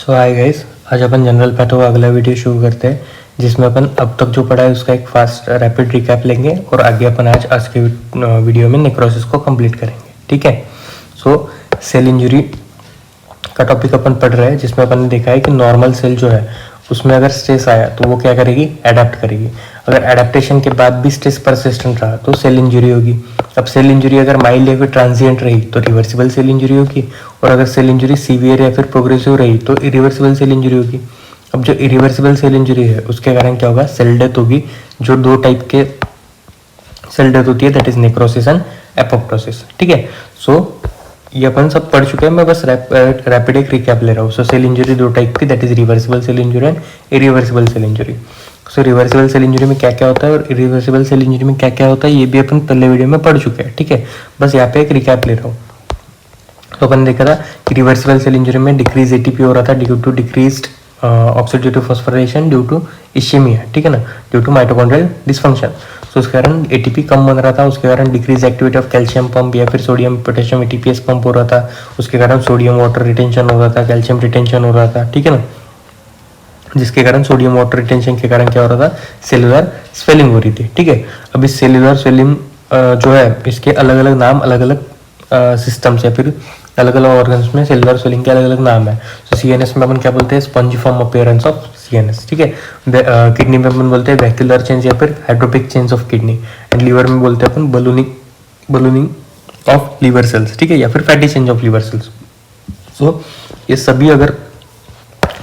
सो hi guys, आज अपन general patho का अगला वीडियो शुरू करते हैं जिसमें अपन अब तक जो पढ़ा है उसका एक फास्ट रैपिड रिकैप लेंगे और आगे अपन आज के वीडियो में नेक्रोसिस को कंप्लीट करेंगे। ठीक है। सो सेल इंजरी का टॉपिक अपन पढ़ रहे हैं जिसमें अपन ने देखा है कि नॉर्मल सेल जो है उसमें अगर स्ट्रेस आया तो वो क्या करेगी, अडेप्ट करेगी। अगर एडेप्टेशन के बाद भी स्ट्रेस परसिस्टेंट रहा तो सेल इंजरी होगी। अब सेल इंजरी अगर माइल्ड या फिर ट्रांजिएंट रही तो रिवर्सिबल सेल इंजरी होगी, और अगर सेल इंजरी सीवियर या फिर प्रोग्रेसिव रही तो इरिवर्सिबल सेल इंजरी होगी। अब जो इरिवर्सिबल सेल इंजरी है उसके कारण क्या होगा, सेल डेथ होगी। जो दो टाइप के सेल डेथ होती है that is necrosis and apoptosis. ठीक है। सो ये अपन सब पढ़ चुके हैं, मैं बस रैपिड एक रिकैप ले रहा हूँ। सो सेल इंजरी दो टाइप की, that is reversible cell injury and irreversible cell injury. So reversible cell injury में क्या क्या होता है और इरिवर्सिबल सेल इंजरी में क्या क्या होता है ये भी अपन पहले वीडियो में पढ़ चुके हैं। ठीक है, बस यहाँ पे एक रिकैप ले रहा हूँ। तो अपन देखा था कि रिवर्सिबल सेल इंजरी में डिक्रीज एटीपी हो रहा था due to decreased oxidative phosphorylation due to ischaemia. ठीक है ना, ड्यू टू माइटोकॉन्ड्रियल डिसफंक्शन। तो उसके कारण एटीपी कम बन रहा था, उसके कारण decrease activity of calcium pump या फिर सोडियम पोटेशियम एटीपीएस पंप हो रहा था। उसके कारण सोडियम वाटर रिटेंशन हो रहा था, कैल्शियम रिटेंशन हो रहा था। ठीक है ना, जिसके कारण सोडियम वाटर रिटेंशन के कारण क्या हो रहा था, सेलुलर स्वेलिंग हो रही थी। ठीक है। अब इस सेलुलर स्वेलिंग जो है इसके अलग अलग नाम, अलग अलग सिस्टम्स या फिर अलग अलग ऑर्गन्स में सेलुलर स्वेलिंग के अलग अलग नाम है। तो सीएनएस में अपन क्या बोलते हैं, स्पंजिफॉर्म अपीयरेंस ऑफ सीएनएस। ठीक है। किडनी में अपन बोलते हैं वैक्यूलर चेंज या फिर hydropic change of kidney. And liver में बोलते हैं अपन बलूनिंग ऑफ लीवर सेल्स। ठीक है, या फिर fatty change of liver cells. So ये सभी अगर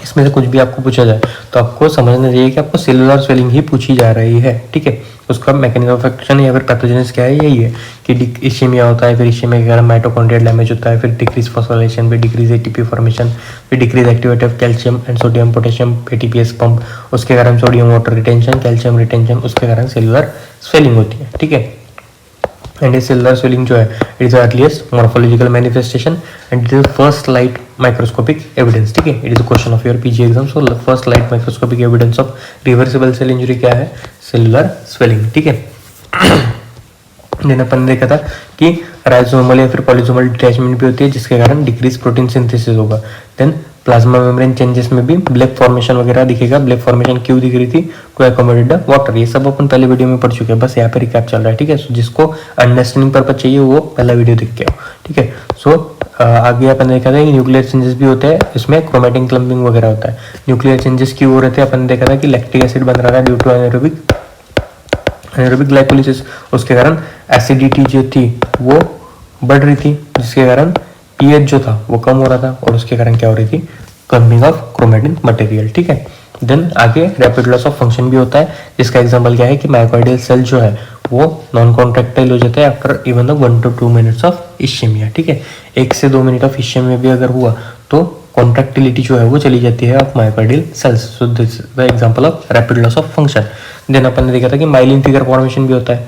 इसमें से कुछ भी आपको पूछा जाए तो आपको समझना चाहिए कि आपको सेलुलर स्वेलिंग ही पूछी जा रही है। ठीक है, उसका मैकेनिज्म ऑफ एक्शन या फिर पैथोजेनेसिस क्या है, यही है कि इश्केमिया होता है, फिर इश्केमिया के कारण माइटोकॉन्ड्रियल डैमेज होता है, फिर डिक्रीज फॉस्फोराइलेशन, फिर डिक्रीज एटीपी फॉर्मेशन, फिर decrease activity of calcium and sodium potassium ATPase pump, उसके कारण sodium water retention, calcium retention, उसके कारण सेलुलर स्वेलिंग होती है। ठीक है। एंड ये सेलुलर स्वेलिंग जो है it is earliest morphological manifestation and it is first light microscopic evidence. ठीक है, it is a question of your PG exam. So first light microscopic evidence of reversible cell injury क्या है, cellular swelling. ठीक है। Then अपन ने देखा था कि राइजोमल या फिर पॉलीसोमल डिटैचमेंट भी होती है जिसके कारण डिक्रीज प्रोटीन सिंथेसिस होगा। देन प्लाज्मा मेम्ब्रेन चेंजेस में भी ब्लैक फॉर्मेशन वगैरह दिखेगा। ब्लैक फॉर्मेशन क्यों दिख रही थी, टू अकोमोडेट द वाटर। ये सब अपन पहले वीडियो में पढ़ चुके हैं, बस यहाँ पे रिकैप चल रहा है। ठीक है, so, जिसको अंडरस्टैंडिंग पर्पज चाहिए वो पहला वीडियो देख के आओ। ठीक है। सो आगे अपन ने देखा था कि न्यूक्लियर चेंजेस भी होते हैं, इसमें क्रोमैटिन क्लम्पिंग वगैरह होता है। न्यूक्लियर चेंजेस क्यों हो रहे थे, अपन ने देखा था कि लैक्टिक एसिड बन रहा था ड्यू टू एनारोबिक ग्लाइकोलिसिस। उसके कारण एसिडिटी जो थी वो बढ़ रही थी जिसके कारण पीएच जो था वो कम हो रहा था, और उसके कारण क्या हो रही थी, क्लम्पिंग ऑफ क्रोमैटिन मटेरियल। ठीक है। देन आगे रैपिड लॉस ऑफ फंक्शन भी होता है जिसका एग्जांपल क्या है कि मायोकार्डियल सेल जो है वो नॉन कॉन्ट्रैक्टाइल हो जाता है after even 1 to 2 minutes of ischaemia. ठीक है, 1 से 2 मिनट ऑफ इश्केमिया भी अगर हुआ तो कॉन्ट्रैक्टिलिटी जो है वो चली जाती है of myocardial cells. So this the example of rapid loss of function. Then अपन ने देखा था कि माइलिन फिगर फॉर्मेशन भी होता है।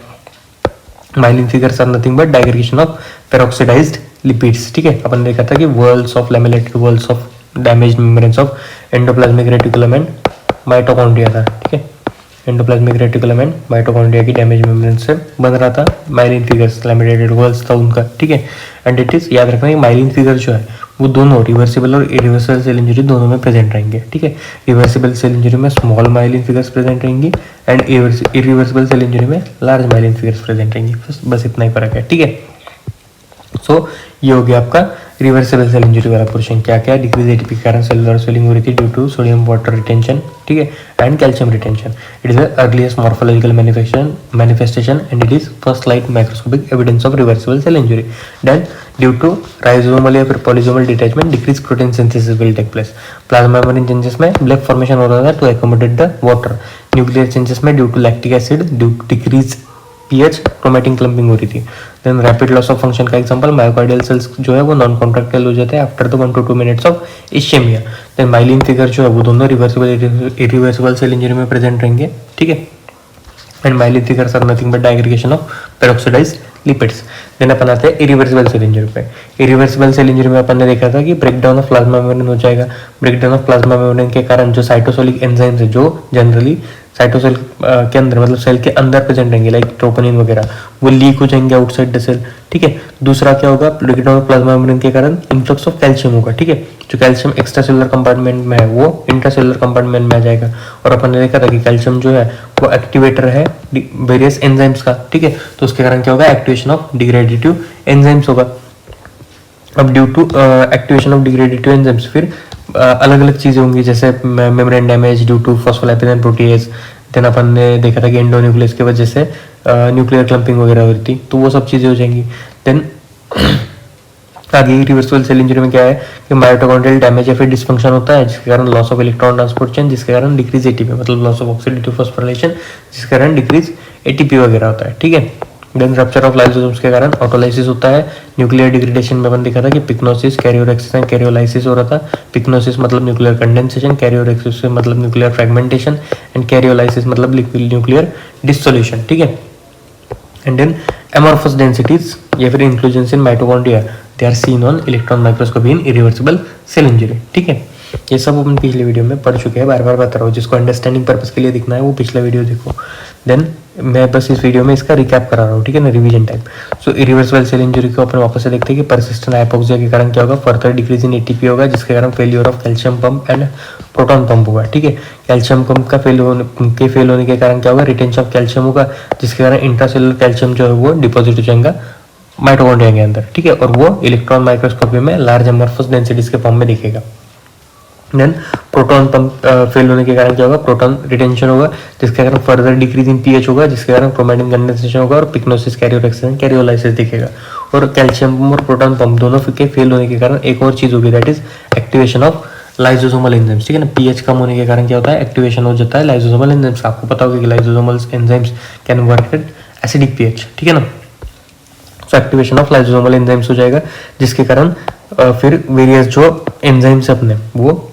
Myelin figures are nothing but disaggregation of पेरोक्सिडाइज्ड lipids. ठीक है, अपन ने देखा था कि whorls of lamellated whorls of damaged membranes of endoplasmic reticulum and mitochondria था। ठीक है, एंडोप्लाज्मिक रेटिकुलम एंड माइटोकॉन्ड्रिया की डैमेज मेम्ब्रेन से बन रहा था माइलिन फिगर्स, लैमिनेटेड वर्ल्स था उनका। ठीक है, एंड इट इज याद रखना कि माइलिन फिगर जो है वो दोनों रिवर्सिबल और इरिवर्सिबल सेल इंजरी दोनों में प्रेजेंट रहेंगे। ठीक है, रिवर्सिबल सेल इंजरी में स्मॉल माइलिन फिगर्स प्रेजेंट रहेंगी एंड इरिवर्सिबल सेल इंजरी में लार्ज माइलिन फिगर्स प्रेजेंट रहेंगी। बस इतना ही फर्क है। ठीक है। सो ये हो गया आपका रिवर्सिबल सेल इंजरी वाला पोर्शन। क्या क्या, डिक्रीज एटीपी के कारण सेलुलर स्वेलिंग हो रही थी due to sodium water retention. ठीक है, and calcium retention. It is the earliest morphological manifestation and it is first light microscopic evidence of reversible cell injury. Then due to ribosomal या फिर polysomal detachment decrease protein synthesis will take place. Plasma membrane changes में bleb formation हो रहा था to accommodate the water. Nuclear changes में due to lactic acid due decrease pH, chromatin clumping हो रही थी। Then rapid loss of function का example myocardial cells जो है वो नॉन कॉन्ट्रैक्टाइल हो जाते हैं after the 1 to 2 minutes of ischaemia. Then myelin figure जो है वो दोनों रिवर्सिबल इरिवर्सिबल सेल इंजरी में प्रेजेंट रहेंगे। ठीक है, and myelin figures are nothing but disaggregation of पेरोक्सिडाइज्ड lipids. Then अपन आते हैं इरिवर्सिबल सेल इंजरी पे। इरिवर्सिबल सेल इंजरी में अपन ने देखा था कि ब्रेकडाउन ऑफ प्लाज्मा मेम्ब्रेन हो जाएगा। ब्रेकडाउन ऑफ प्लाज्मा मेम्ब्रेन के कारण जो साइटोसोलिक एंजाइम्स है जो जनरली साइटोसेल के अंदर, मतलब सेल के अंदर प्रेजेंट रहेंगे, लाइक ट्रोपोनिन वगैरह, वो लीक हो जाएंगे आउटसाइड द सेल, ठीक है। दूसरा क्या होगा, प्लाज्मा मेम्ब्रेन के कारण इन्फ्लक्स ऑफ कैल्शियम होगा, ठीक है। जो कैल्शियम एक्स्ट्रा सेलुलर कंपार्टमेंट में है वो इंट्रासेलुलर कंपार्टमेंट में आ जाएगा। और अपन ने देखा था कि कैल्शियम जो है वो एक्टिवेटर है वेरियस एंजाइम्स का, ठीक है। तो उसके कारण क्या होगा, एक्टिवेशन ऑफ डिग्रेडेटिव एंजाइम्स होगा। अब due to activation of degradative enzymes फिर अलग अलग चीजें होंगी, जैसे membrane damage due to phospholipase and protease. Then अपन ने देखा था कि एंडोन्यूक्लियस की वजह से न्यूक्लियर क्लम्पिंग वगैरह हो रही थी, तो वो सब चीजें हो जाएंगी। देन आगे रिवर्सिबल सेल इंजरी में क्या है कि माइटोकॉन्ड्रियल डैमेज या फिर डिसफंक्शन होता है, जिसके कारण loss of electron transport chain, जिसके कारण डिक्रीज एटीपी, मतलब लॉस ऑफ ऑक्सीडेटिव फॉस्फोराइलेशन, जिसके कारण डिक्रीज एटीपी वगैरह होता है, ठीक है। देन रप्चर ऑफ लाइसोसोम्स के कारण ऑटोलाइसिस होता है। न्यूक्लियर डिग्रेडेशन में अपन देखा था कि पिक्नोसिस, कैरियोरेक्सिस एंड कैरियोलाइसिस हो रहा था। पिक्नोसिस मतलब न्यूक्लियर कंडेंसेशन, कैरियोरेक्सिस मतलब न्यूक्लियर फ्रेगमेंटेशन एंड कैरियोलाइसिस मतलब न्यूक्लियर डिसोल्यूशन, ठीक है। एंड देन amorphous densities या फिर inclusions in mitochondria, they are seen on electron microscopy in irreversible cell injury, ठीक है। ये सब अपन पिछले वीडियो में पढ़ चुके हैं, बार बार बता रहा हूँ। जिसको अंडरस्टैंडिंग पर्पस के लिए दिखना है वो पिछला वीडियो देखो। देन मैं बस इस वीडियो में इसका रिकैप करा रहा हूँ, ठीक है ना, रिवीजन टाइप। सो इरिवर्सिबल सेल इंजरी को अपन वापस से देखते हैं कि परसिस्टेंट हाइपोक्सिया के कारण क्या होगा, फर्दर डिक्रीज इन एटीपी होगा, जिसके कारण failure of calcium pump and proton pump होगा, ठीक है। कैल्शियम पंप का फेल होने के कारण क्या होगा, रिटेंशन ऑफ कैल्शियम होगा, जिसके कारण इंट्रासेलुलर कैल्शियम जो है वो डिपॉजिट हो जाएगा माइटोकॉन्ड्रिया के अंदर, ठीक है। और वो इलेक्ट्रॉन माइक्रोस्कोपी में लार्ज एमॉर्फस डेंसिटीज के फॉर्म में दिखेगा। देन प्रोटॉन पंप फेल होने के कारण क्या होगा, प्रोटॉन रिटेंशन होगा, जिसके कारण फर्दर डिक्रीज इन पीएच होगा, जिसके कारण क्रोमैटिन कंडेंसेशन होगा और पिक्नोसिस, कैरियोरेक्सिस, कैरियोलाइसिस दिखेगा। और कैल्शियम पंप और प्रोटॉन पंप दोनों के फेल होने के कारण एक और चीज होगी, that is activation of lysosomal enzymes, ठीक है ना। पीएच कम होने के कारण क्या होता है, एक्टिवेशन हो जाता है लाइसोसोमल एंजाइम्स। आपको पता होगा कि lysosomal enzymes can work at acidic pH, ठीक है ना। सो एक्टिवेशन ऑफ लाइसोसोमल एंजाइम्स हो जाएगा, जिसके कारण फिर वेरियस जो एंजाइम्स अपने वो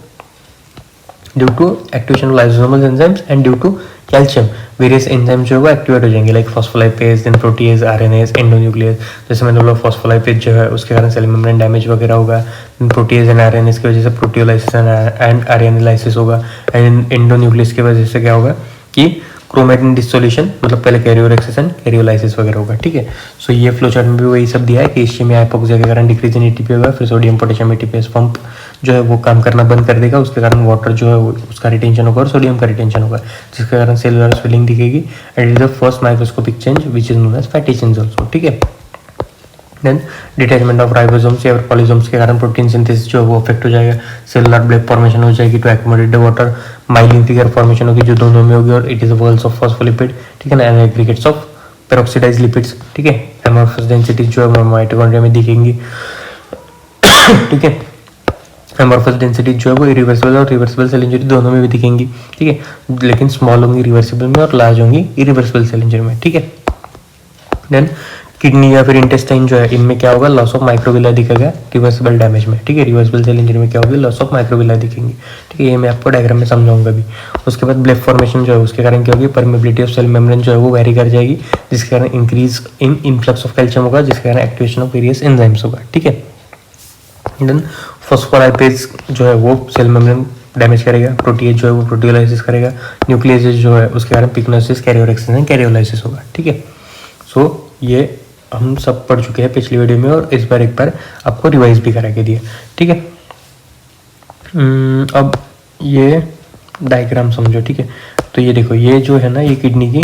due to activation of lysosomal enzymes and due to calcium various enzyme जो है एक्टिवेट हो जाएंगे, like phospholipase, then protease, RNase, endonuclease. जैसे मैंने बोला फॉस्फोलाइपेज जो है उसके कारण सेल मेम्ब्रेन डैमेज वगैरह होगा, प्रोटीएज एंड आरएनएज की वजह से प्रोटियोलाइसिस एंड आरएनएलाइसिस होगा, एंड एंडोन्यूक्लियस की वजह से क्या होगा कि क्रोमैटिन डिसोल्यूशन, मतलब पहले कैरियोरेक्सिस एंड कैरियोलाइसिस वगैरह होगा, ठीक है। सो ये फ्लो चार्ट में भी वही सब दिया है कि इस्चेमिया हाइपोक्सिया के कारण डिक्रीज इन एटीपी होगा, फिर सोडियम पोटेशियम एटीपीएस पंप जो है वो काम करना बंद कर देगा, उसके कारण वाटर जो है वो उसका रिटेंशन होगा और सोडियम का रिटेंशन होगा, जिसके कारण सेलुलर स्वेलिंग दिखेगी। And is the first microscopic change which is known as fatty change also, ठीक है। देन डिटैचमेंट ऑफ राइबोसोम्स या पॉलीसोम्स के कारण प्रोटीन सिंथेसिस जो है वो अफेक्ट हो जाएगा, सेलुलर ब्लैक फॉर्मेशन हो जाएगी to accumulate the water, myelin figure formation होगी जो दोनों में होगी, और it is whorls of phospholipid, ठीक है ना, एंड एग्रीगेट्स ऑफ पेरोक्सिडाइज्ड लिपिड्स, ठीक है। एमॉर्फस डेंसिटी जो है माइटोकॉन्ड्रिया में दिखेंगी, ठीक है। एमॉर्फस डेंसिटी जो है वो इरिवर्सिबल और रिवर्सिबल सेल इंजरी दोनों में भी दिखेंगी, ठीक है, लेकिन स्मॉल होंगी रिवर्सिबल में और लार्ज होंगी इरिवर्सिबल सेल इंजरी में, ठीक है। देन किडनी या फिर इंटेस्टाइन जो है इनमें क्या होगा, लॉस ऑफ माइक्रोविला दिखेगा रिवर्सिबल डैमेज में, ठीक है। रिवर्सिबल सेल इंजरी में क्या होगी, लॉस ऑफ माइक्रोविला दिखेंगी, ठीक है। ये मैं आपको डायग्राम में समझाऊंगा भी। उसके बाद ब्लैक फॉर्मेशन जो है उसके कारण क्या होगी, परमेबिलिटी ऑफ सेल मेम्ब्रेन जो है वो वेरी कर जाएगी, जिसके कारण increase in influx of calcium होगा, जिसके कारण एक्टिवेशन ऑफ वेरियस एंजाइम्स होगा, ठीक है। देन फॉस्फोलाइपेज जो है वो सेल मेम्ब्रेन डैमेज करेगा, प्रोटीएज जो है वो प्रोटियोलाइसिस करेगा, न्यूक्लियस जो है उसके कारण पिक्नोसिस, कैरियोरेक्सिस एंड कैरियोलाइसिस होगा, ठीक है। सो ये हम सब पढ़ चुके हैं पिछली वीडियो में, और इस बार एक बार आपको रिवाइज भी करा के दिया, ठीक है। अब ये डायग्राम समझो, ठीक है। तो ये देखो, ये जो है ना ये किडनी की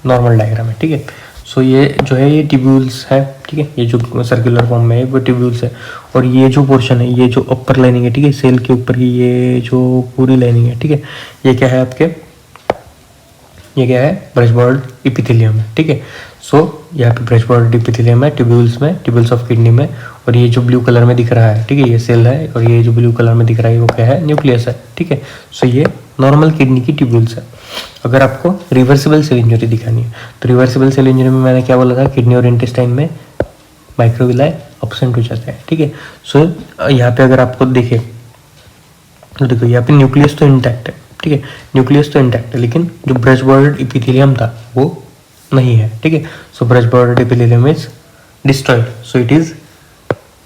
नॉर्मल डायग्राम है, ठीक है। सो ये जो है ये ट्यूब्यूल्स है, ठीक है, ये जो सर्कुलर फॉर्म में है वो ट्यूब्यूल्स है, और ये जो पोर्शन है, ये जो अपर लाइनिंग है, ठीक है, सेल के ऊपर की ये जो पूरी लाइनिंग है, ठीक है, ये क्या है आपके, ये क्या है, ब्रश बॉर्ड इपिथेलियम है, ठीक है। सो यहाँ पे ब्रश बॉर्ड इपिथेलियम है ट्यूब्यूल्स में, ट्यूब्यूल्स ऑफ किडनी में, और ये जो ब्लू कलर में दिख रहा है, ठीक है, ये सेल है, और ये जो ब्लू कलर में दिख रहा है वो क्या है, न्यूक्लियस है, ठीक है। सो ये नॉर्मल किडनी की ट्यूब्यूल्स है। अगर आपको रिवर्सिबल सेल इंजरी दिखानी है तो रिवर्सिबल सेल इंजरी में मैंने क्या बोला था, किडनी और इंटेस्टाइन में माइक्रोविलाई अब्सेंट हो जाते हैं, ठीक है। सो यहाँ पे अगर आपको देखे तो देखो यहाँ पे न्यूक्लियस तो इंटैक्ट है, ठीक है, न्यूक्लियस तो इंटैक्ट है, लेकिन जो ब्रश बॉर्डर इपिथेलियम था वो नहीं है, ठीक है। So brush border epithelium is destroyed, so it is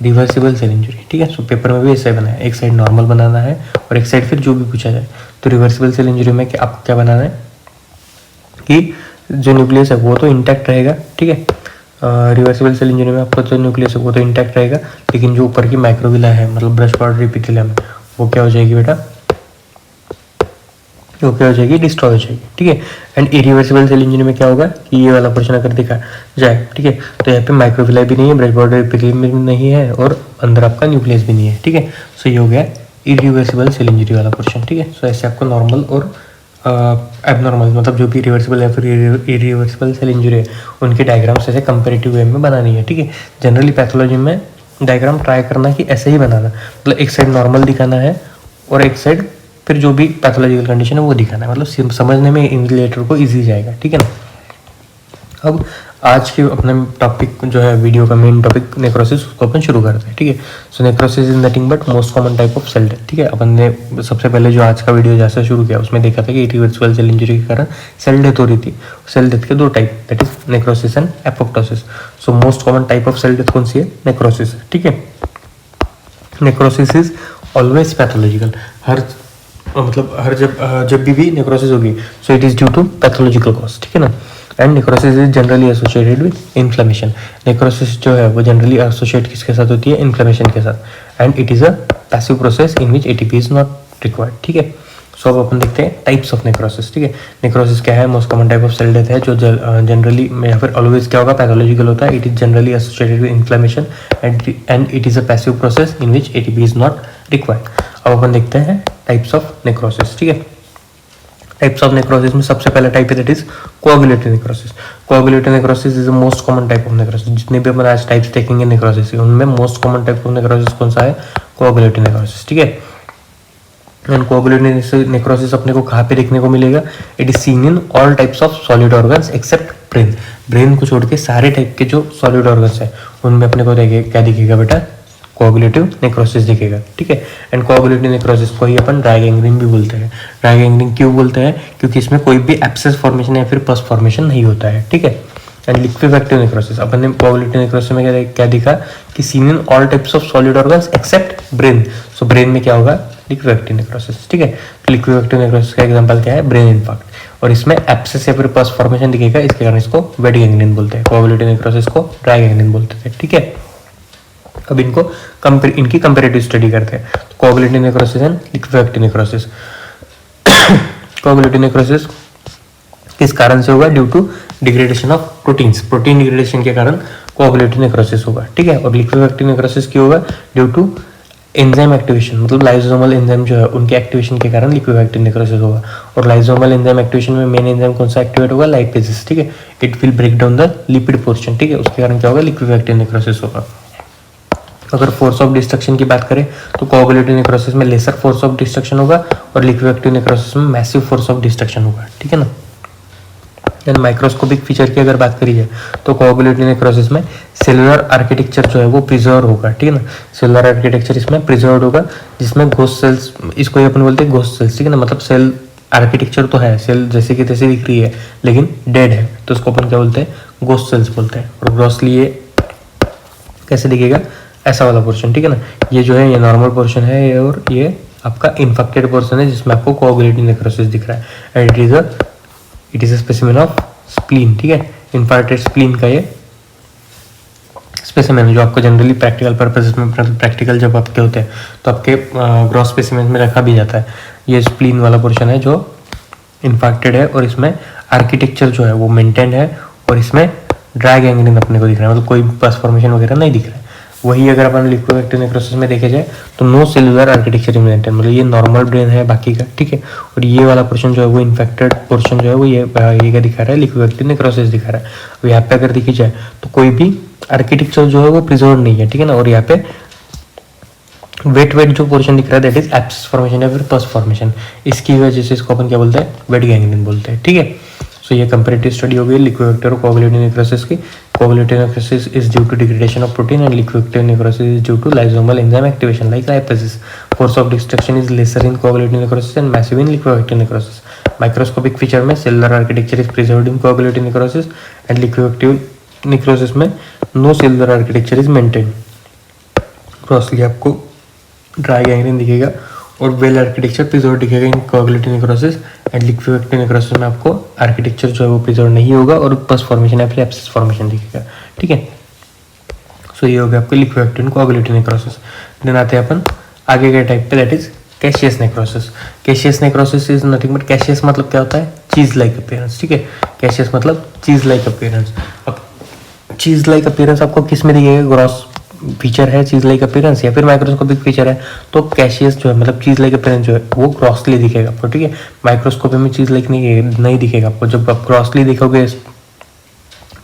reversible cell injury, ठीक है। सो पेपर में भी ऐसा बनाया, एक साइड नॉर्मल बनाना है और एक साइड फिर जो भी पूछा जाए। तो रिवर्सिबल सेल इंजरी में आपको क्या बनाना है, कि जो न्यूक्लियस है वो तो इंटैक्ट रहेगा, ठीक है। रिवर्सिबल सेल इंजरी में आपका जो न्यूक्लियस है वो तो इंटैक्ट रहेगा, लेकिन जो ऊपर की माइक्रोविला है मतलब ब्रश बॉर्डर एपिथेलियम में वो क्या हो जाएगी बेटा, वो क्या हो जाएगी, डिस्ट्रॉय हो जाएगी, ठीक है। एंड इरिवर्सिबल सेल इंजरी में क्या होगा कि ये वाला पोर्शन अगर दिखा जाए, ठीक है, तो यहाँ पे माइक्रोविला भी नहीं है, ब्रश बॉर्डर एपिथेलियम भी नहीं है और अंदर आपका न्यूक्लियस भी नहीं है, ठीक है। सो ये हो गया इरिवर्सिबल सेल इंजरी वाला पोर्शन, ठीक है। सो ऐसे आपको नॉर्मल और एबनॉर्मल मतलब जो भी रिवर्सिबल या फिर इरिवर्सिबल सेल इंजरी है उनकी डायग्राम्स ऐसे कंपेरेटिव वे में बनानी है, ठीक है। जनरली पैथोलॉजी में डायग्राम ट्राई करना कि ऐसे ही बनाना, मतलब एक साइड नॉर्मल दिखाना है और एक साइड फिर जो भी पैथोलॉजिकल कंडीशन है वो दिखाना है, मतलब समझने में इन्विजिलेटर को इजी जाएगा, ठीक है ना। अब आज के अपने टॉपिक जो है वीडियो का मेन टॉपिक नेक्रोसिस, उसको अपन शुरू करते हैं, ठीक है। So necrosis is nothing but most common type of cell death, ठीक है। अपन ने सबसे पहले जो आज का वीडियो जैसा शुरू किया उसमें देखा था कि इरिवर्सिबल सेल इंजरी के कारण सेल डेथ हो रही थी। सेल डेथ के दो type, that is necrosis and apoptosis. So most common type of cell death कौन सी है, नेक्रोसिस, ठीक है। नेक्रोसिस इज ऑलवेज पैथोलॉजिकल, हर जब भी नेक्रोसिस होगी so it is due to pathological cause, ठीक है ना। And necrosis is generally associated with inflammation. Necrosis जो है वो जनरली एसोसिएट किसके साथ होती है, इन्फ्लेमेशन के साथ। And it is a passive process in which ATP is not required, ठीक है। सो अब अपन देखते हैं टाइप्स ऑफ नेक्रोसिस, ठीक है। नेक्रोसिस क्या है, most common type of cell death है जो जनरली या फिर ऑलवेज क्या होगा, पैथोलॉजिकल होता है। It is generally associated with inflammation and it is a passive process in which ATP is not required. अब अपन देखते हैं टाइप्स ऑफ नेक्रोसिस, ठीक है। टाइप्स ऑफ नेक्रोसिस में सबसे पहला टाइप है that is कोआगुलेटिव necrosis. Coagulative necrosis is the most common type of necrosis. जितने भी अपन आज टाइप्स देखेंगे नेक्रोसिस के उनमें most common type of necrosis कौन सा है, कोआगुलेटिव नेक्रोसिस, ठीक है। एंड कोआगुलेटिव नेक्रोसिस अपने को कहाँ पे देखने को मिलेगा, it is seen in all types of solid organs except brain. Brain को छोड़ के सारे टाइप के जो सॉलिड ऑर्गन्स है उनमें अपने को क्या दिखेगा बेटा, कोआगुलेटिव नेक्रोसिस दिखेगा, ठीक है। एंड कोआगुलेटिव नेक्रोसिस को ही अपन ड्राई गैंग्रीन भी बोलते हैं। ड्राई गैंग्रीन क्यों बोलते हैं, क्योंकि इसमें कोई भी एब्सेस फॉर्मेशन या फिर पस फॉर्मेशन नहीं होता है, ठीक है। एंड लिक्विफेक्टिव नेक्रोसिस, अपन ने कोआगुलेटिव नेक्रोसिस में क्या दिखा कि seen in all types of solid organs except brain. So brain में क्या होगा, लिक्विफेक्टिव नेक्रोसिस, ठीक है। तो लिक्विफेक्टिव नेक्रोसिस का एग्जांपल क्या है, ब्रेन इन्फार्क्ट। और इसमें एब्सेस या फिर पस फॉर्मेशन दिखेगा, इसके कारण इसको वेट गैंग्रीन बोलते हैं। कोआगुलेटिव नेक्रोसिस को ड्राई गैंग्रीन बोलते थे, ठीक है। अब इनकी कंपैरेटिव स्टडी करते हैं। तो coagulative necrosis and liquefactive necrosis. Coagulative necrosis किस कारण से होगा, due to degradation of proteins. Protein degradation के कारण कोआगुलेटिव नेक्रोसिस होगा, ठीक है। और लिक्विफेक्टिव नेक्रोसिस क्यों होगा, ड्यू टू एंजाइम एक्टिवेशन, मतलब लाइसोसोमल एंजाइम जो है उनके एक्टिवेशन के कारण लिक्विफेक्टिव नेक्रोसिस होगा। और लाइसोसोमल एंजाइम एक्टिवेशन में मेन एंजाइम कौन सा एक्टिवेट होगा, लाइपेजेस, ठीक है। It will break down the lipid portion, ठीक है। उसके कारण क्या होगा, लिक्विफेक्टिव नेक्रोसिस होगा। अगर फोर्स ऑफ डिस्ट्रक्शन की बात करें तो कोआगुलेटिव नेक्रोसिस में लेसर फोर्स ऑफ डिस्ट्रक्शन होगा और लिक्विफेक्टिव नेक्रोसिस में मैसिव फोर्स ऑफ डिस्ट्रक्शन होगा, ठीक है ना। देन माइक्रोस्कोपिक फीचर की अगर बात करी जाए तो कोआगुलेटिव नेक्रोसिस में सेलुलर आर्किटेक्चर जो है वो प्रिजर्व होगा, ठीक है ना। सेलुलर आर्किटेक्चर इसमें प्रिजर्व होगा, जिसमें घोस्ट सेल्स, इसको ही अपन बोलते हैं घोस्ट सेल्स, ठीक है ना। मतलब सेल आर्किटेक्चर तो है, सेल जैसे कि तैसे दिख रही है लेकिन डेड है, तो उसको अपन क्या बोलते हैं, घोस्ट सेल्स बोलते हैं। और ग्रॉसली ये कैसे दिखेगा, ऐसा वाला पोर्शन, ठीक है ना। ये जो है ये नॉर्मल पोर्शन है ये, और ये आपका इन्फेक्टेड पोर्शन है जिसमें आपको कोआगुलेटिव नेक्रोसिस दिख रहा है। And it is a specimen of spleen, ठीक है। इन्फार्क्टेड स्प्लीन का ये स्पेसिमेन है जो आपको जनरली प्रैक्टिकल पर्पसेस में, प्रैक्टिकल जब आपके होते हैं तो आपके ग्रॉस स्पेसिमेन में रखा भी जाता है। ये स्प्लीन वाला पोर्शन है जो इन्फेक्टेड है और इसमें आर्किटेक्चर जो है वो मेंटेन है और इसमें ड्राई गैंग्रीन अपने को दिख रहा है, मतलब कोई पस फॉर्मेशन वगैरह नहीं दिख रहा है। वही अगर अपन लिक्विफेक्टिव नेक्रोसिस में देखे जाए तो नो सेलुलर आर्किटेक्चर मेंटेन, मतलब ये नॉर्मल ब्रेन है बाकी का, ठीक है। और ये वाला पोर्शन जो है वो इन्फेक्टेड पोर्शन जो है वो ये क्या दिखा रहा है, लिक्विफेक्टिव नेक्रोसिस दिखा रहा है। और यहाँ पे अगर देखी जाए तो कोई भी आर्किटेक्चर जो है वो प्रिजर्व नहीं है, ठीक है ना। और यहाँ पे वेट जो पोर्शन दिख रहा है दैट इज एब्सेस फॉर्मेशन या फिर पस फॉर्मेशन, इसकी वजह से इसको अपन क्या बोलते हैं, वेट गैंग्रीन बोलते हैं, ठीक है। सो ये कंपैरेटिव स्टडी हो गई लिक्विफेक्टिव और कोआगुलेटिव नेक्रोसिस की। Coagulative necrosis is due to degradation of protein and liquefactive necrosis is due to lysosomal enzyme activation like lipases. Force of destruction is lesser in coagulative necrosis and massive in liquefactive necrosis. Microscopic feature में cellular architecture is preserved in coagulative necrosis and liquefactive necrosis में no cellular architecture is maintain. Grossly आपको dry gangrene दिखेगा और well architecture preserve दिखेगा in coagulative necrosis and liquefactive necrosis में आपको architecture जो है वो प्रिजर्व नहीं होगा और पस फॉर्मेशन या फिर एब्सिस फॉर्मेशन दिखेगा, ठीक है। सो ये हो गया आपको liquefactive and coagulative necrosis. Then आते हैं अपन आगे के टाइप पे, that is caseous necrosis. Caseous necrosis is nothing but, caseous मतलब क्या होता है, चीज लाइक अपीयरेंस, ठीक है। कैशियस मतलब चीज लाइक अपीयरेंस। अब चीज लाइक अपीयरेंस आपको किस में दिखेगा, ग्रॉस फीचर है चीज लाइक अपीयरेंस या फिर माइक्रोस्कोपिक फीचर है, तो कैशियस जो है मतलब चीज लाइक अपीयरेंस जो है वो ग्रॉसली दिखेगा आपको, ठीक है। माइक्रोस्कोपी में चीज लाइक नहीं दिखेगा आपको। जब आप ग्रॉसली देखोगे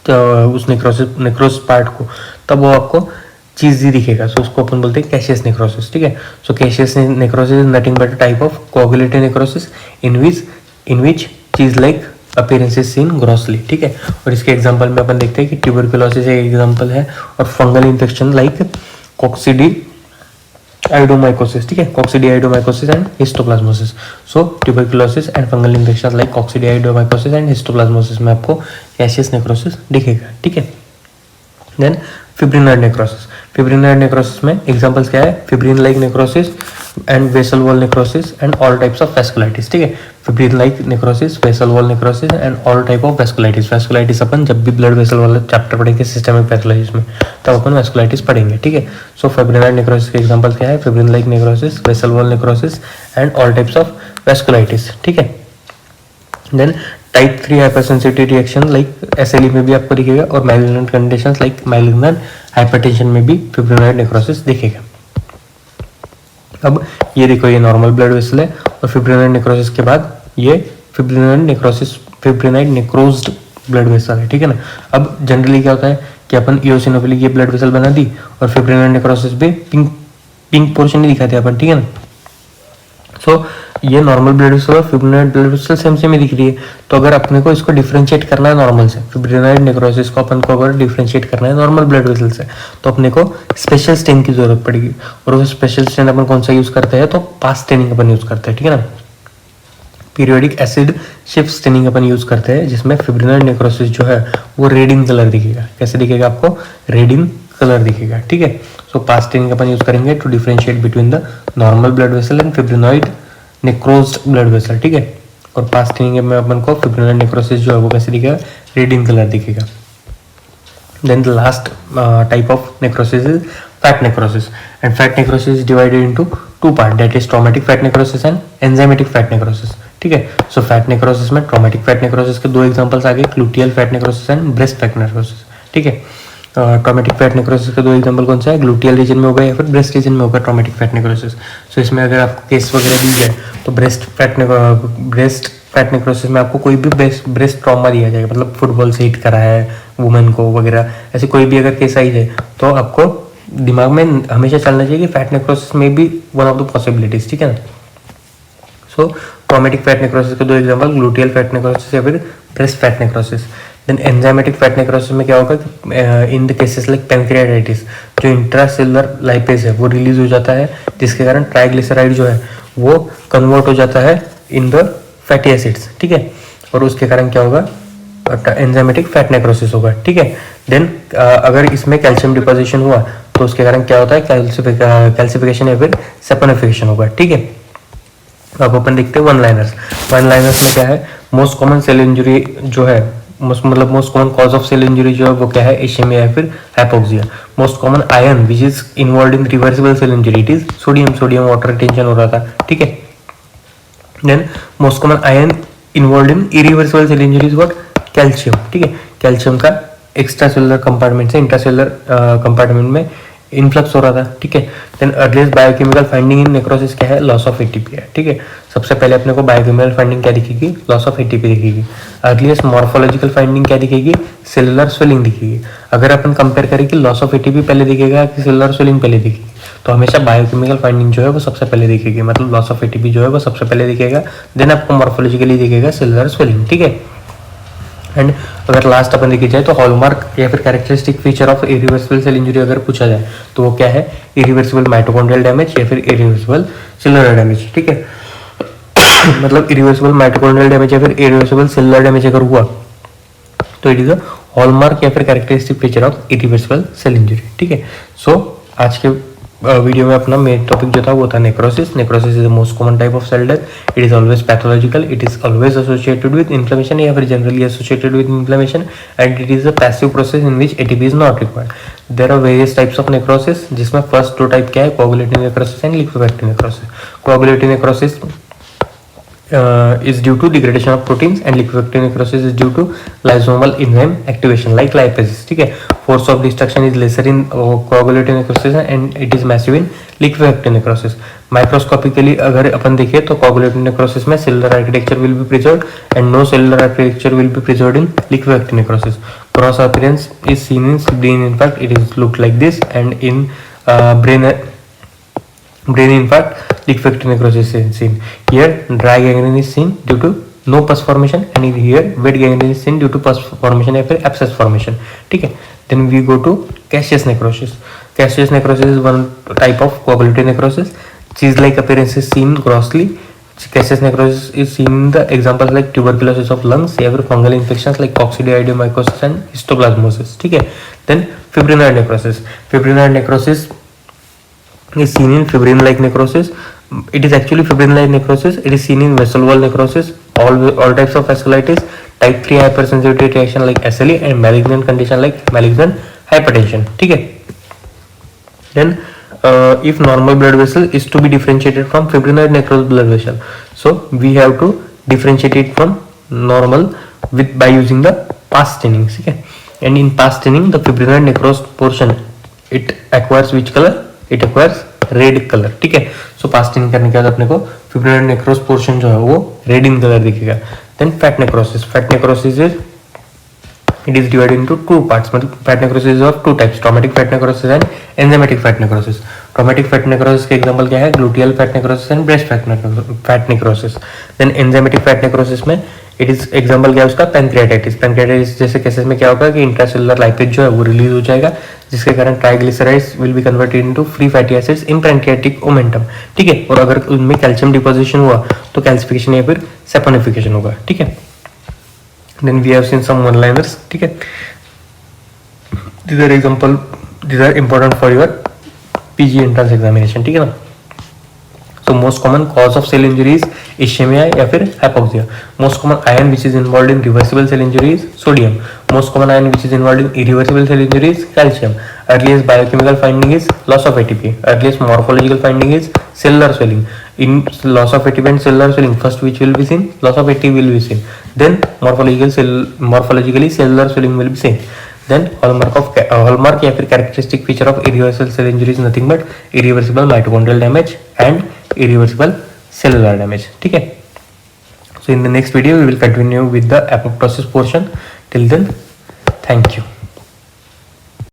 तो उस नेक्रोस पार्ट को, तब वो आपको चीज ही दिखेगा। सो उसको अपन बोलते हैं कैशियस नेक्रोसिस, ठीक है। So caseous necrosis is nothing but type of coagulative necrosis in which cheese like appearance is seen grossly, ठीक है। और इसके एग्जांपल में अपन देखते हैं कि ट्यूबरकुलोसिस एक एग्जांपल है और फंगल इन्फेक्शन लाइक कोक्सीडियोमाइकोसिस, ठीक है। Coccidioidomycosis and histoplasmosis. So tuberculosis and fungal infection like coccidioidomycosis and histoplasmosis में आपको कैशियस नेक्रोसिस दिखेगा, ठीक है। Then fibrinoid necrosis. Fibrinoid necrosis में एग्जांपल्स क्या है, fibrin like necrosis and vessel wall necrosis and all types of vasculitis, ठीक है। Fibrin like necrosis, vessel wall necrosis and all type of vasculitis. Vasculitis अपन जब भी ब्लड वेसल वाला chapter पढ़ेंगे सिस्टमिक पैथोलॉजीज में, तब अपन वेस्कुलाइटिस पढ़ेंगे, ठीक है। सो फिब्रिनॉइड नेक्रोसिस के एग्जांपल क्या है, fibrin like necrosis, vessel wall necrosis and all types of vasculitis, ठीक है। Then type 3 hypersensitivity reaction like SLE में भी आपको दिखेगा और malignant conditions like malignant hypertension में भी फिब्रिनॉइड नेक्रोसिस दिखेगा। अब ये देखो, ये नॉर्मल ब्लड वेसल है और फिब्रिनॉइड नेक्रोसिस के बाद ये फिब्रिनॉइड नेक्रोज्ड ब्लड वेसल है, ठीक है ना। अब जनरली क्या होता है कि अपन इओसिनोफिलिक ये ब्लड वेसल बना दी और फिब्रिनॉइड नेक्रोसिस पे पिंक पोर्शन नहीं दिखाते अपन, ठीक है ना। सो ये नॉर्मल ब्लड वेसल और फिब्रिनॉइड ब्लड वेसल सेम ही दिख रही है। तो अगर अपने को इसको डिफरेंशिएट करना है नॉर्मल से, फिब्रिनॉइड नेक्रोसिस को अपन को अगर डिफरेंशिएट करना है नॉर्मल ब्लड वेसल से, तो अपने को स्पेशल स्टेन की जरूरत पड़ेगी। और वो स्पेशल स्टेन अपन कौन सा यूज करते हैं, तो पास स्टेनिंग अपन यूज करते हैं, ठीक है ना। पीरियोडिक एसिड शिफ्ट स्टेनिंग अपन यूज करते हैं, जिसमें फिब्रिनॉइड नेक्रोसिस जो है वो रेड इन कलर दिखेगा। कैसे दिखेगा आपको, रेड इन कलर दिखेगा, ठीक है। सो पास स्टेनिंग अपन यूज करेंगे to differentiate between the normal blood vessel and fibrinoid necrosed blood vessel, ठीक है। और पास स्टेनिंग में अपन को फिब्रिनॉइड नेक्रोसिस जो है वो कैसे दिखेगा, रेड इन कलर दिखेगा। Then the last type of necrosis is fat necrosis, and fat necrosis is divided into two parts, that is traumatic fat necrosis and enzymatic fat necrosis, ठीक है। So fat necrosis में traumatic fat necrosis के दो examples आ गए, gluteal fat necrosis and breast fat necrosis, ठीक है। Traumatic fat necrosis के दो एग्जांपल कौन सा है, ग्लूटियल रीजन में होगा या फिर ब्रेस्ट रीजन में होगा ट्रॉमेटिक फैट नेक्रोसिस। सो इसमें अगर आपको केस वगैरह दी जाए तो ब्रेस्ट फैट नेक्रोसिस में आपको कोई भी ब्रेस्ट ट्रॉमा दिया जाएगा, मतलब फुटबॉल से हिट करा है वुमेन को वगैरह, ऐसे कोई भी अगर केस आई जाए तो आपको दिमाग में हमेशा चलना चाहिए कि फैट नेक्रोसिस में भी वन ऑफ द पॉसिबिलिटीज, ठीक है ना। सो ट्रॉमेटिक फैट नेक्रोसिस के दो एग्जांपल, ग्लूटियल फैट नेक्रोसिस या फिर breast fat necrosis. Then enzymatic fat necrosis में क्या होगा, in the cases like pancreatitis, जो इंट्रासेलुलर लाइपेज है वो रिलीज हो जाता है, जिसके कारण ट्राइग्लिसराइड जो है वो कन्वर्ट हो जाता है इन द फैटी एसिड्स, ठीक है। और उसके कारण क्या होगा, एंजाइमेटिक फैट नेक्रोसिस होगा, ठीक है। देन अगर इसमें कैल्शियम डिपोजिशन हुआ तो उसके कारण क्या होता है, कैल्सिफिकेशन या फिर सैपोनिफिकेशन होगा, ठीक है। अब अपन देखते हैं वन लाइनर्स में क्या है, मोस्ट कॉमन सेल इंजरी जो है, most common cause of cell injury जो है वो क्या है, इशेमिया या फिर hypoxia. Most common ion which is involve in reversible cell injury, it is sodium water retention हो रहा था, ठीक है। Then most common ion involve in irreversible cell injury is what, calcium, ठीक है। कैल्शियम का एक्स्ट्रा सेलुलर कंपार्टमेंट से intracellular compartment में इनफ्लक्स हो रहा था, ठीक है। Then earliest biochemical finding in necrosis क्या है, लॉस ऑफ एटीपी है, ठीक है। सबसे पहले अपने को बायोकेमिकल फाइंडिंग क्या दिखेगी, लॉस ऑफ एटीपी दिखेगी। अर्लीस्ट मॉर्फोलॉजिकल फाइंडिंग क्या दिखेगी, सेलुलर स्वेलिंग दिखेगी। अगर अपन कंपेयर करें कि लॉस ऑफ एटीपी पहले दिखेगा कि सेलुलर स्वेलिंग पहले दिखेगी, तो हमेशा बायोकेमिकल फाइंडिंग जो है वो सबसे पहले दिखेगी, मतलब लॉस ऑफ एटीपी जो है वो सबसे पहले दिखेगा, देन आपको मॉर्फोलॉजिकली दिखेगा सेलुलर स्वेलिंग, ठीक है। एंड अगर लास्ट अपन देखी जाए तो हॉलमार्क या फिर characteristic feature of irreversible cell injury अगर पूछा जाए तो वो क्या है, इरिवर्सिबल माइटोकॉन्ड्रियल डैमेज या फिर इरिवर्सिबल सेलुलर डैमेज, ठीक है। मतलब इरिवर्सिबल माइटोकॉन्ड्रियल डैमेज या फिर इरिवर्सिबल सेलुलर डैमेज अगर हुआ तो इट इज अ हॉलमार्क या फिर characteristic feature of irreversible cell injury, ठीक है। सो आज के वीडियो में अपना मेन टॉपिक जो था वो था necrosis. Necrosis is the most common type of cell death. It is always pathological. It is always associated with inflammation या फिर generally associated with inflammation, and it is a passive process in which ATP is not required. There are various types of necrosis, जिसमें first दो type क्या है, coagulative necrosis and liquefactive necrosis. Coagulative necrosis is due to degradation of proteins and liquefactive necrosis is due to lysosomal enzyme activation like lipases. ठीक है, force of destruction is lesser in coagulative necrosis and it is massive in liquefactive necrosis. Microscopically अगर अपन देखें तो coagulative necrosis में cellular architecture will be preserved and no cellular architecture will be preserved in liquefactive necrosis. Cross appearance is seen in spleen. In fact, it is looked like this, and in brain infarct, liquefactive necrosis is seen. Here dry gangrene is seen due to no pus formation, and here wet gangrene is seen due to pus formation या फिर abscess formation. ठीक है. Then we go to caseous necrosis. Caseous necrosis is one type of coagulative necrosis. Cheese-like appearance is seen grossly. Caseous necrosis is seen in the examples like tuberculosis of lungs या फिर fungal infections like coccidioidomycosis and histoplasmosis. ठीक है. Then fibrinoid necrosis. Fibrinoid necrosis is seen in fibrin-like necrosis. It is actually fibrin-like necrosis. It is seen in vessel wall necrosis, all types of vasculitis, type 3 hypersensitivity reaction like SLE, and malignant condition like malignant hypertension. ठीक है. Then if normal blood vessel is to be differentiated from fibrinoid necrosed blood vessel, so we have to differentiate it from normal by using the pus staining. ठीक है. And in pus staining, the fibrinoid necrosed portion, it acquires which color? It acquires red colour. ठीक है. सो pasting करने के बाद अपने को फिब्रिनोइड नेक्रोस portion जो है वो रेड इन कलर दिखेगा. Then fat necrosis. Fat necrosis is it is divided into two parts. मतलब fat necrosis is of two types, traumatic fat necrosis and enzymatic fat necrosis. Traumatic fat necrosis के example क्या है, gluteal fat necrosis and breast fat necrosis. Then enzymatic fat necrosis में it is example क्या है उसका, pancreatitis. Pancreatitis जैसे cases में क्या होगा कि इंट्रासेलुलर लाइपेज जो है वो रिलीज हो जाएगा, जिसके कारण triglycerides will be converted into free fatty acids in pancreatic omentum. ठीक है. और अगर उनमें कैल्शियम डिपोजिशन हुआ तो कैल्सिफिकेशन या फिर सैपोनिफिकेशन होगा. ठीक है. Then we have seen some one liners. ठीक है. these are example, these are important for your PG entrance examination. ठीक है ना. So most common cause of cell injury is ischemia या फिर hypoxia. Most common ion which is involved in reversible cell injury is sodium. Most common ion which is involved in irreversible cell injury is calcium. Earliest biochemical finding is loss of ATP. Earliest morphological finding is cellular swelling. In loss of ATP and cellular swelling, first which will be seen? Loss of ATP will be seen. Then morphologically cellular swelling will be seen. Then hallmark या फिर characteristic feature of irreversible cell injury is nothing but irreversible mitochondrial damage and irreversible cellular damage. ठीक है. So in the next video we will continue with the apoptosis portion. Till then, thank you.